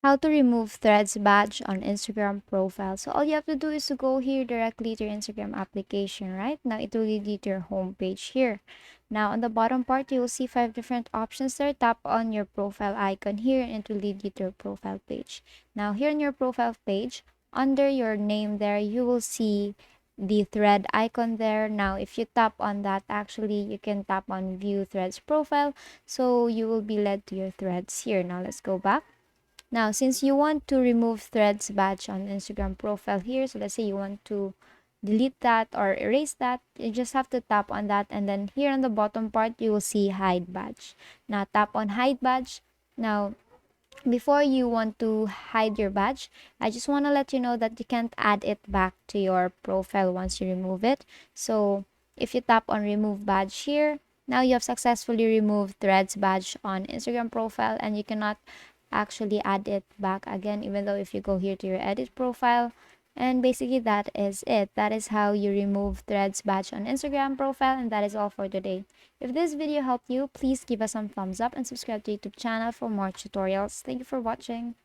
How to remove Threads badge on Instagram profile. So all you have to do is to go here directly to your Instagram application, right? Now it will lead you to your home page here. Now on the bottom part, you will see 5 different options there. Tap on your profile icon here and it will lead you to your profile page. Now here on your profile page, under your name there, you will see the thread icon there. Now if you tap on that, actually you can tap on view threads profile. So you will be led to your threads here. Now let's go back. Now, since you want to remove Threads badge on Instagram profile here, so let's say you want to delete that or erase that, you just have to tap on that, and then here on the bottom part, you will see hide badge. Now, tap on hide badge. Now, before you want to hide your badge, I just want to let you know that you can't add it back to your profile once you remove it. So, if you tap on remove badge here, now you have successfully removed Threads badge on Instagram profile, and you cannot actually add it back again, even though if you go here to your edit profile. And basically that is it. That is how you remove Threads badge on Instagram profile, and that is all for today. If this video helped you, please give us some thumbs up and subscribe to YouTube channel for more tutorials. Thank you for watching.